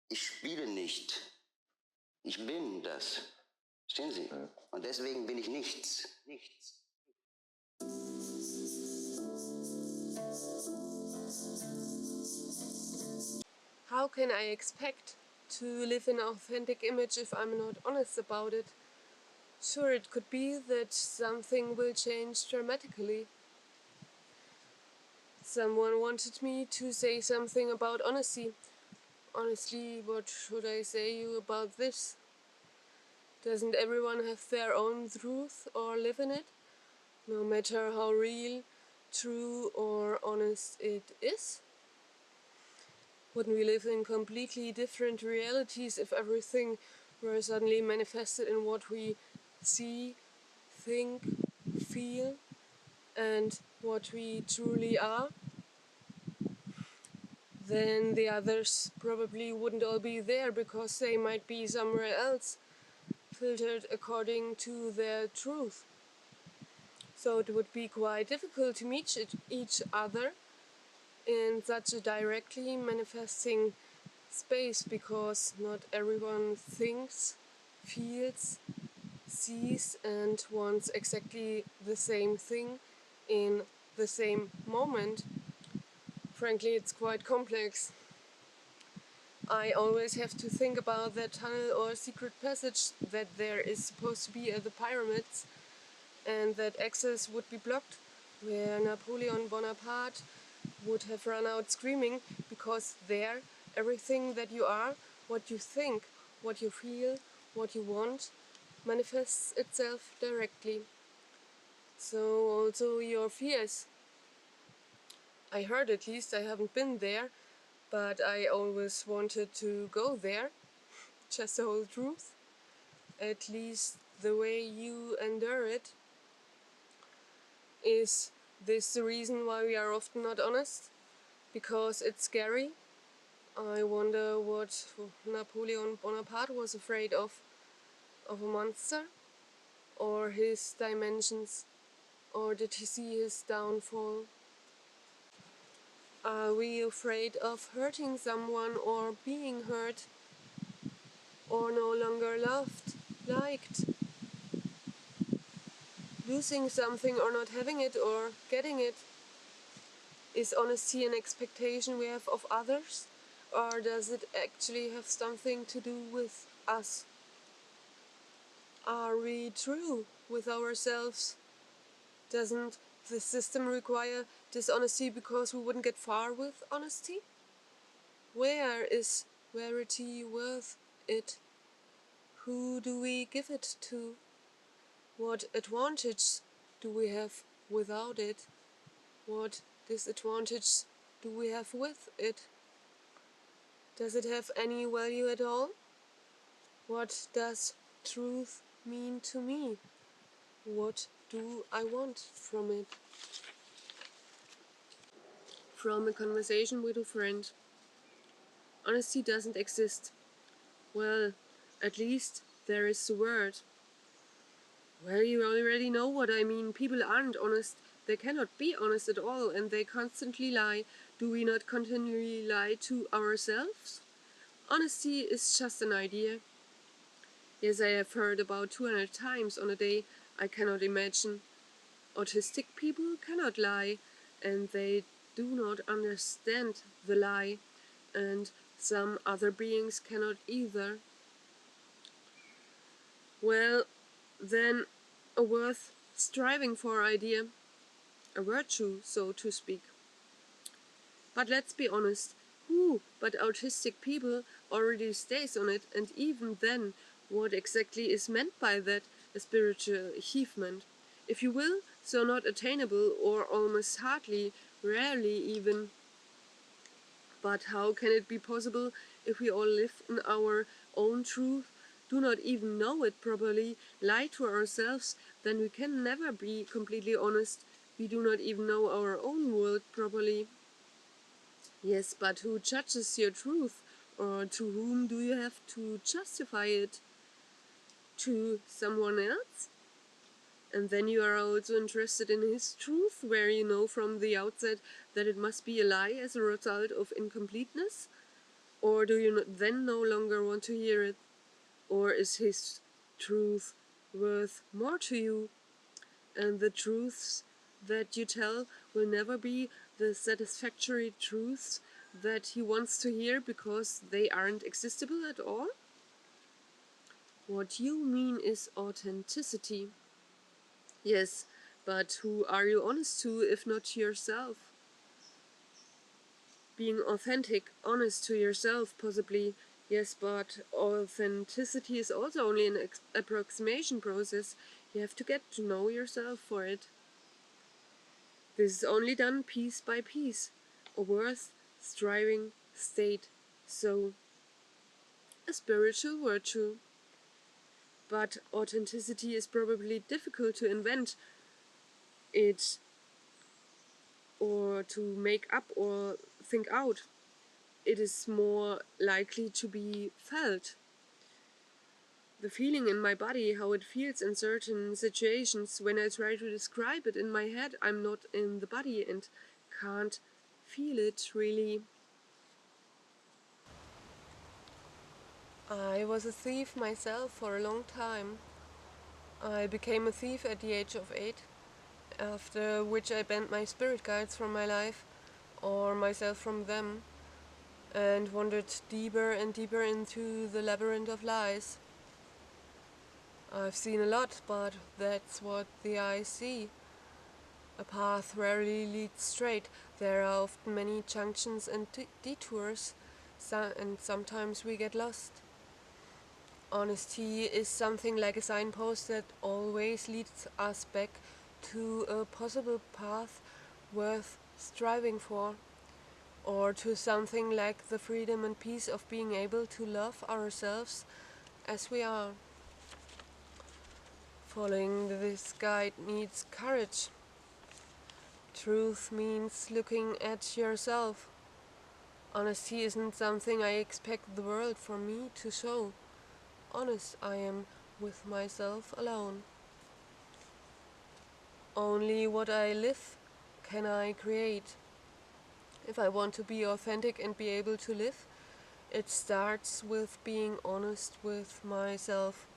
Ich spiele nicht. Ich bin das. Verstehen Sie? Ja. Und deswegen bin ich nichts. Nichts. How can I expect to live an authentic image if I'm not honest about it? Sure, it could be that something will change dramatically. Someone wanted me to say something about honesty. Honestly, what should I say you about this? Doesn't everyone have their own truth or live in it? No matter how real, true or honest it is? Wouldn't we live in completely different realities if everything were suddenly manifested in what we see, think, feel, and what we truly are? Then the others probably wouldn't all be there because they might be somewhere else, filtered according to their truth. So it would be quite difficult to meet each other in such a directly manifesting space because not everyone thinks, feels, sees and wants exactly the same thing in the same moment. Frankly, it's quite complex. I always have to think about that tunnel or secret passage that there is supposed to be at the pyramids, and that access would be blocked, where Napoleon Bonaparte would have run out screaming, because there everything that you are, what you think, what you feel, what you want, manifests itself directly. So also your fears. I heard, at least, I haven't been there, but I always wanted to go there. Just the whole truth. At least the way you endure it. Is this the reason why we are often not honest? Because it's scary? I wonder what Napoleon Bonaparte was afraid of a monster? Or his dimensions? Or did he see his downfall? Are we afraid of hurting someone or being hurt? Or no longer loved, liked? Losing something or not having it or getting it? Is honesty an expectation we have of others? Or does it actually have something to do with us? Are we true with ourselves? Doesn't the system require dishonesty because we wouldn't get far with honesty? Where is verity worth it? Who do we give it to? What advantage do we have without it? What disadvantage do we have with it? Does it have any value at all? What does truth mean to me? What do I want from it? From a conversation with a friend. Honesty doesn't exist. Well, at least there is the word. Well, you already know what I mean. People aren't honest. They cannot be honest at all, and they constantly lie. Do we not continually lie to ourselves? Honesty is just an idea. Yes, I have heard about 200 times on a day. I cannot imagine. Autistic people cannot lie, and they do not understand the lie, and some other beings cannot either. Well, then, a worth striving for idea, a virtue, so to speak. But let's be honest, who but autistic people already stays on it, and even then, what exactly is meant by that, a spiritual achievement? If you will, so not attainable, or almost hardly, rarely even. But how can it be possible if we all live in our own truth, do not even know it properly, lie to ourselves, then we can never be completely honest. We do not even know our own world properly. Yes, but who judges your truth? Or to whom do you have to justify it? To someone else? And then you are also interested in his truth, where you know from the outset that it must be a lie as a result of incompleteness? Or do you then no longer want to hear it? Or is his truth worth more to you? And the truths that you tell will never be the satisfactory truths that he wants to hear because they aren't existable at all? What you mean is authenticity. Yes, but who are you honest to if not to yourself? Being authentic, honest to yourself, possibly, yes, but authenticity is also only an approximation process. You have to get to know yourself for it. This is only done piece by piece, a worth striving state, so a spiritual virtue. But authenticity is probably difficult to invent it or to make up or think out. It is more likely to be felt. The feeling in my body, how it feels in certain situations, when I try to describe it in my head, I'm not in the body and can't feel it really. I was a thief myself for a long time. I became a thief at the age of 8, after which I banned my spirit guides from my life, or myself from them, and wandered deeper and deeper into the labyrinth of lies. I've seen a lot, but that's what the eyes see. A path rarely leads straight. There are often many junctions and detours, and sometimes we get lost. Honesty is something like a signpost that always leads us back to a possible path worth striving for, or to something like the freedom and peace of being able to love ourselves as we are. Following this guide needs courage. Truth means looking at yourself. Honesty isn't something I expect the world for me to show. Honest I am with myself alone. Only what I live can I create. If I want to be authentic and be able to live, it starts with being honest with myself.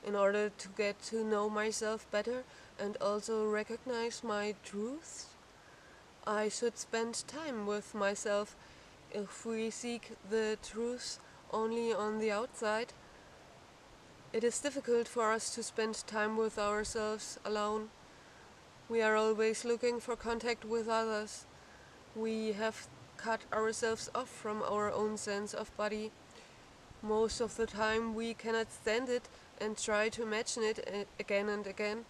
In order to get to know myself better and also recognize my truths, I should spend time with myself. If we seek the truth only on the outside, it is difficult for us to spend time with ourselves alone. We are always looking for contact with others. We have cut ourselves off from our own sense of body. Most of the time we cannot stand it and try to imagine it again and again.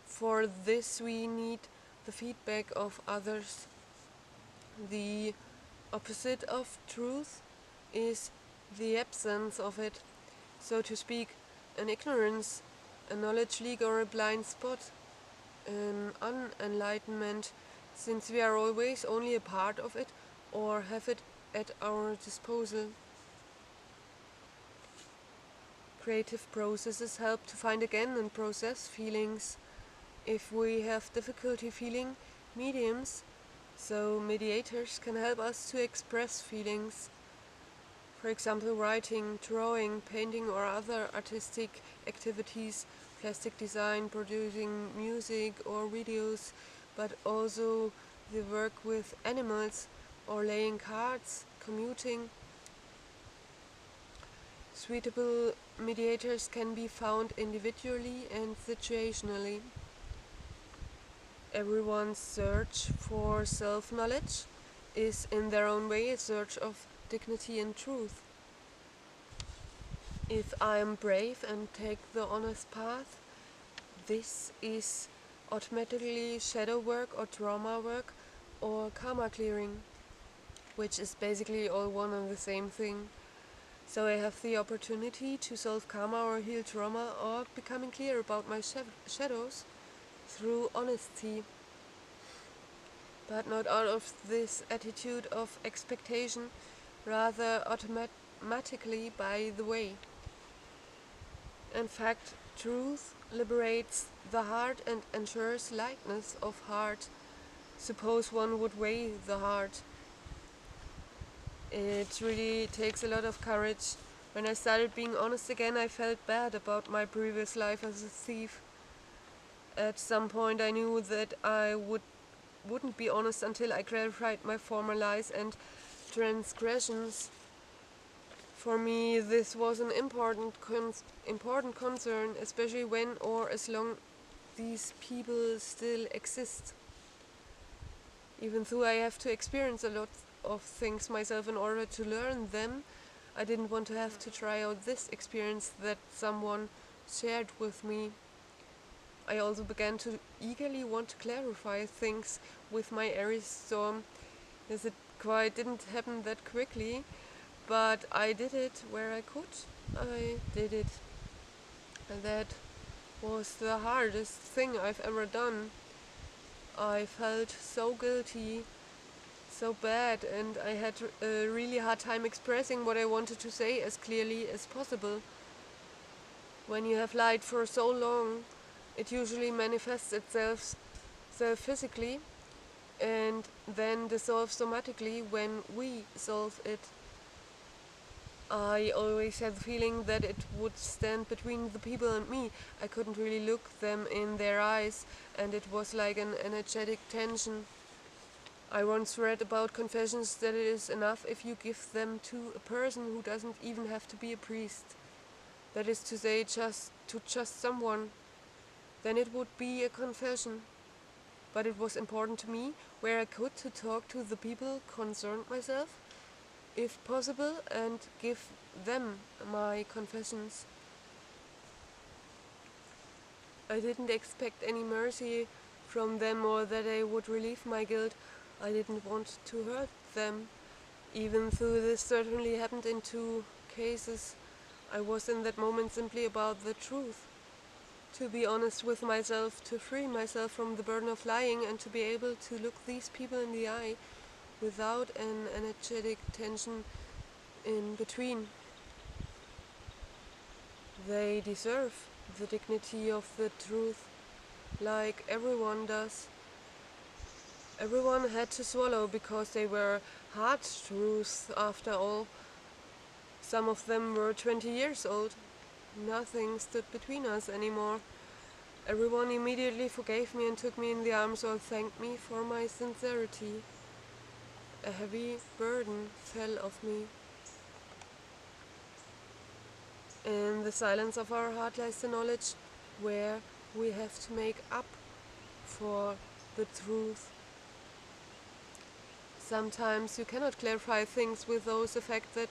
For this we need the feedback of others. The opposite of truth is the absence of it, so to speak, an ignorance, a knowledge leak or a blind spot, an unenlightenment, since we are always only a part of it or have it at our disposal. Creative processes help to find again and process feelings. If we have difficulty feeling, mediums, so mediators, can help us to express feelings. For example, writing, drawing, painting or other artistic activities, plastic design, producing music or videos, but also the work with animals or laying cards, commuting. Suitable mediators can be found individually and situationally. Everyone's search for self-knowledge is in their own way a search of dignity and truth. If I am brave and take the honest path, this is automatically shadow work or trauma work or karma clearing, which is basically all one and the same thing. So I have the opportunity to solve karma or heal trauma or becoming clear about my shadows through honesty, but not out of this attitude of expectation, rather automatically by the way. In fact, truth liberates the heart and ensures lightness of heart. Suppose one would weigh the heart. It really takes a lot of courage. When I started being honest again, I felt bad about my previous life as a thief. At some point I knew that I wouldn't be honest until I clarified my former lies and transgressions. For me, this was an important concern, especially when or as long these people still exist. Even though I have to experience a lot of things myself in order to learn them, I didn't want to have to try out this experience that someone shared with me. I also began to eagerly want to clarify things with my Aries storm, as it quite didn't happen that quickly, but I did it where I could. I did it. And that was the hardest thing I've ever done. I felt so guilty, so bad, and I had a really hard time expressing what I wanted to say as clearly as possible. When you have lied for so long, it usually manifests itself physically and then dissolves somatically when we solve it. I always had the feeling that it would stand between the people and me. I couldn't really look them in their eyes, and it was like an energetic tension. I once read about confessions that it is enough if you give them to a person who doesn't even have to be a priest. That is to say, just someone. Then it would be a confession. But it was important to me, where I could, to talk to the people concerned myself, if possible, and give them my confessions. I didn't expect any mercy from them or that they would relieve my guilt. I didn't want to hurt them. Even though this certainly happened in 2 cases, I was in that moment simply about the truth. To be honest with myself, to free myself from the burden of lying, and to be able to look these people in the eye without an energetic tension in between. They deserve the dignity of the truth, like everyone does. Everyone had to swallow because they were hard truths after all. Some of them were 20 years old. Nothing stood between us anymore. Everyone immediately forgave me and took me in the arms or thanked me for my sincerity. A heavy burden fell off me. In the silence of our heart lies the knowledge where we have to make up for the truth. Sometimes you cannot clarify things with those effect that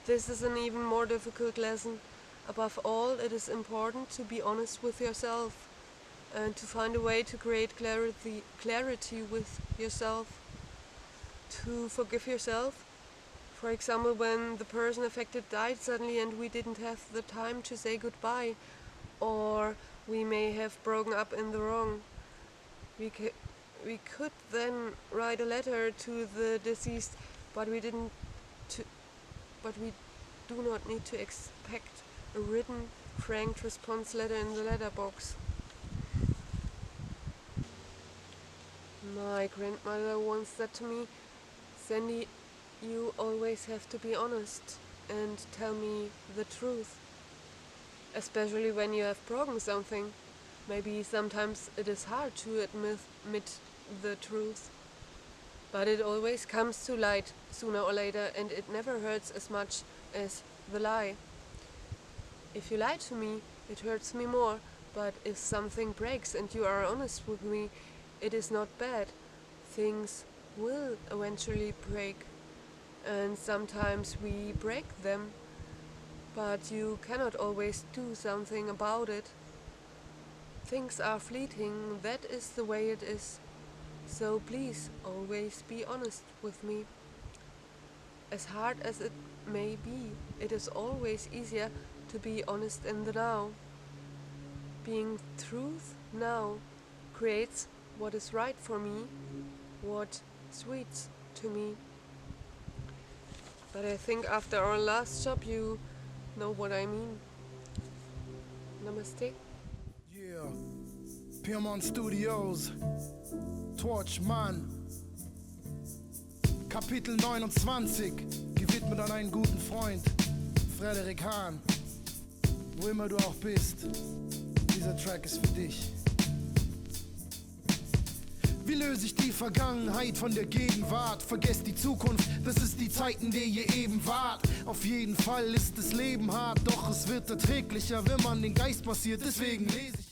this is an even more difficult lesson. Above all, it is important to be honest with yourself and to find a way to create clarity with yourself. To forgive yourself. For example, when the person affected died suddenly and we didn't have the time to say goodbye, or we may have broken up in the wrong. We could then write a letter to the deceased, but we do not need to expect a written, frank response letter in the letterbox. My grandmother once said to me, "Sandy, you always have to be honest and tell me the truth, especially when you have broken something. Maybe sometimes it is hard to admit the truth, but it always comes to light sooner or later, and it never hurts as much as the lie. If you lie to me, it hurts me more, but if something breaks and you are honest with me, it is not bad. Things will eventually break, and sometimes we break them, but you cannot always do something about it. Things are fleeting, that is the way it is. So please always be honest with me. As hard as it may be, it is always easier to be honest in the now. Being truth now creates what is right for me, what sweets to me." But I think after our last job you know what I mean. Namaste. Yeah, Piedmont Studios, Torchman. Kapitel 29, gewidmet an einen guten Freund, Frederik Hahn. Wo immer du auch bist, dieser Track ist für dich. Wie löse ich die Vergangenheit von der Gegenwart? Vergesst die Zukunft, das ist die Zeit, in der ihr eben wart. Auf jeden Fall ist das Leben hart, doch es wird erträglicher, wenn man den Geist passiert. Deswegen lese ich